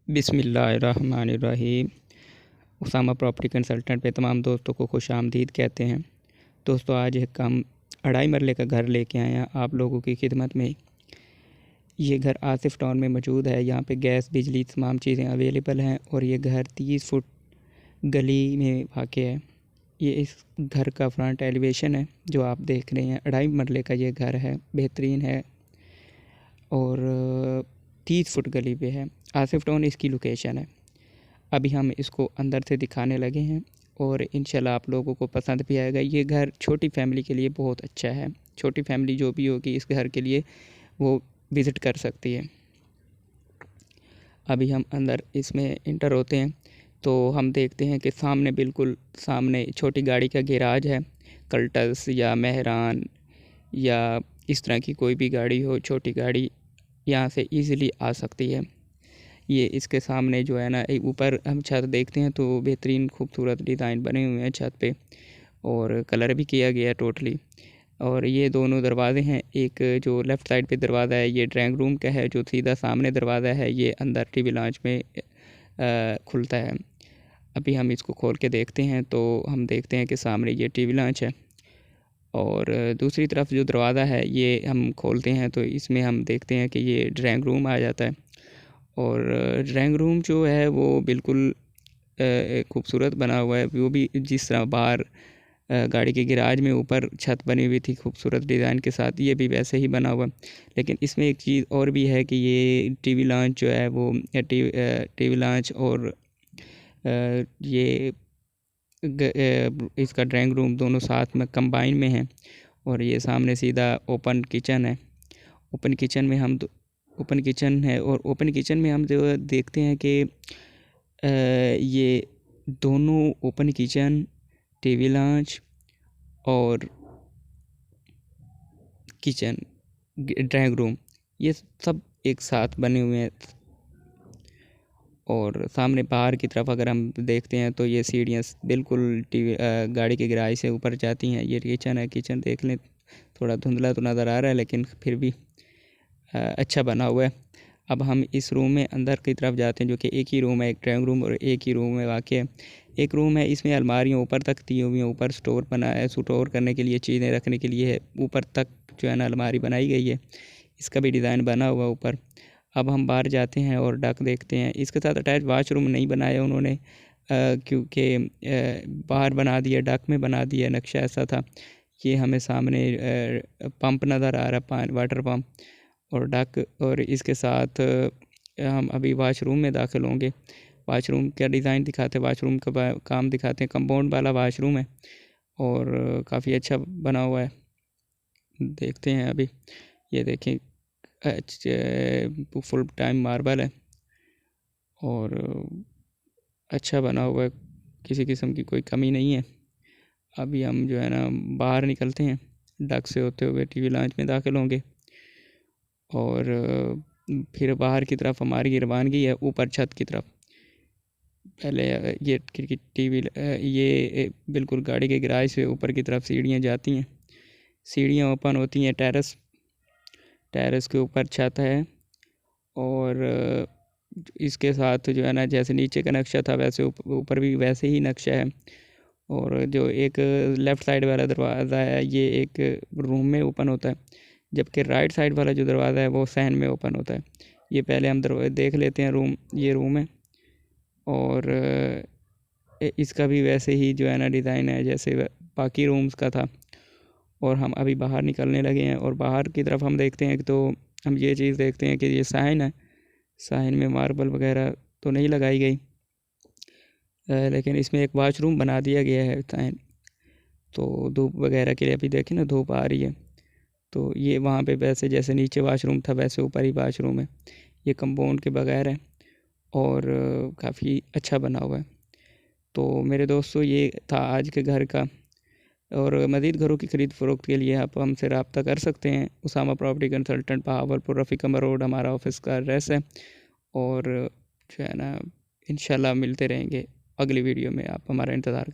बिस्मिल्लाहिर्रहमानिर्रहीम। Usama property consultant पे तमाम दोस्तों को खुशामदीद कहते हैं। दोस्तों, आज एक हम 2.5 मरले का घर लेके आए हैं आप लोगों की खिदमत में। ये घर आसिफ टाउन में मौजूद है। यहाँ पे गैस, बिजली, तमाम चीज़ें अवेलेबल हैं और ये घर 30 फुट गली में वाक़ है। ये इस घर का फ्रंट एलिवेशन है जो आप देख रहे हैं। 2.5 मरले का ये घर है, बेहतरीन है और 30 फुट गली पे है। आसिफ टाउन इसकी लोकेशन है। अभी हम इसको अंदर से दिखाने लगे हैं और इंशाल्लाह आप लोगों को पसंद भी आएगा। ये घर छोटी फैमिली के लिए बहुत अच्छा है। छोटी फैमिली जो भी होगी इस घर के लिए वो विज़िट कर सकती है। अभी हम अंदर इसमें इंटर होते हैं तो हम देखते हैं कि सामने, बिल्कुल सामने छोटी गाड़ी का गैराज है। कल्टस या मेहरान या इस तरह की कोई भी गाड़ी हो, छोटी गाड़ी यहाँ से ईज़िली आ सकती है। ये इसके सामने जो है ना, ऊपर हम छत देखते हैं तो बेहतरीन खूबसूरत डिज़ाइन बने हुए हैं छत पे और कलर भी किया गया है टोटली। और ये दोनों दरवाजे हैं। एक जो लेफ़्ट साइड पे दरवाज़ा है ये ड्राइंग रूम का है, जो सीधा सामने दरवाज़ा है ये अंदर टीवी लॉन्च में खुलता है। अभी हम इसको खोल के देखते हैं तो हम देखते हैं कि सामने ये टीवी लॉन्च है और दूसरी तरफ जो दरवाज़ा है ये हम खोलते हैं तो इसमें हम देखते हैं कि ये ड्राइंग रूम आ जाता है। और ड्राइंग रूम जो है वो बिल्कुल खूबसूरत बना हुआ है। वो भी जिस तरह बाहर गाड़ी के गैराज में ऊपर छत बनी हुई थी खूबसूरत डिज़ाइन के साथ, ये भी वैसे ही बना हुआ है। लेकिन इसमें एक चीज़ और भी है कि ये टीवी लॉन्च जो है वो टीवी लॉन्च और ये इसका ड्राइंग रूम दोनों साथ में कंबाइन में हैं। और ये सामने सीधा ओपन किचन है। ओपन किचन में हम ओपन किचन है और ओपन किचन में हम जो देखते हैं कि ये दोनों ओपन किचन, टीवी लॉन्च और किचन, ड्राइंग रूम, ये सब एक साथ बने हुए हैं। और सामने बाहर की तरफ अगर हम देखते हैं तो ये सीढ़ियाँ बिल्कुल गाड़ी के गैराज से ऊपर जाती हैं। ये किचन है। किचन देख लें, थोड़ा धुंधला तो नज़र आ रहा है लेकिन फिर भी अच्छा बना हुआ है। अब हम इस रूम में अंदर की तरफ जाते हैं जो कि एक ही रूम है, एक ड्राइंग रूम और एक ही रूम में वाक़ है। एक रूम है, इसमें अलमारियाँ ऊपर तक दी हुई हैं। ऊपर स्टोर बना है, स्टोर करने के लिए, चीज़ें रखने के लिए है। ऊपर तक जो है ना अलमारी बनाई गई है। इसका भी डिज़ाइन बना हुआ है ऊपर। अब हम बाहर जाते हैं और डक देखते हैं। इसके साथ अटैच वाशरूम नहीं बनाया उन्होंने क्योंकि बाहर बना दिया, डक में बना दिया, नक्शा ऐसा था। ये हमें सामने पंप नज़र आ रहा है, वाटर पंप और डक। और इसके साथ हम अभी वाशरूम में दाखिल होंगे। वाशरूम का डिज़ाइन दिखाते हैं, वाशरूम का काम दिखाते हैं। कंपाउंड वाला वाशरूम है और काफ़ी अच्छा बना हुआ है। देखते हैं अभी। ये देखें, फुल टाइम मार्बल है और अच्छा बना हुआ है, किसी किस्म की कोई कमी नहीं है। अभी हम जो है ना बाहर निकलते हैं, डक से होते हुए टीवी लॉन्च में दाखिल होंगे और फिर बाहर की तरफ हमारी रवानगी है ऊपर छत की तरफ। पहले ये टीवी ये बिल्कुल गाड़ी के गैराज से ऊपर की तरफ सीढ़ियाँ जाती हैं। सीढ़ियाँ ओपन होती हैं टेरेस के ऊपर छत है और इसके साथ जो है ना, जैसे नीचे का नक्शा था वैसे ऊपर भी वैसे ही नक्शा है। और जो एक लेफ़्ट साइड वाला दरवाज़ा है ये एक रूम में ओपन होता है, जबकि राइट साइड वाला जो दरवाज़ा है वो सहन में ओपन होता है। ये पहले हम देख लेते हैं रूम। ये रूम है और इसका भी वैसे ही जो है ना डिज़ाइन है जैसे बाकी रूम्स का था। और हम अभी बाहर निकलने लगे हैं और बाहर की तरफ हम देखते हैं तो हम ये चीज़ देखते हैं कि ये साइन है। साइन में मार्बल वगैरह तो नहीं लगाई गई लेकिन इसमें एक वाशरूम बना दिया गया है साइन। तो धूप वगैरह के लिए अभी देखें ना, धूप आ रही है तो ये वहाँ पे वैसे जैसे नीचे वाशरूम था वैसे ऊपर ही वाशरूम है। ये कंपाउंड के बगैर है और काफ़ी अच्छा बना हुआ है। तो मेरे दोस्तों, ये था आज के घर का। और मज़ीद घरों की ख़रीद फ़रोख्त के लिए आप हमसे रब्ता कर सकते हैं। उसामा प्रॉपर्टी कंसल्टेंट, बहावलपुर, रफ़ीक अमर रोड हमारा ऑफ़िस का एड्रेस है। और जो है ना, इंशाल्लाह मिलते रहेंगे अगली वीडियो में। आप हमारा इंतज़ार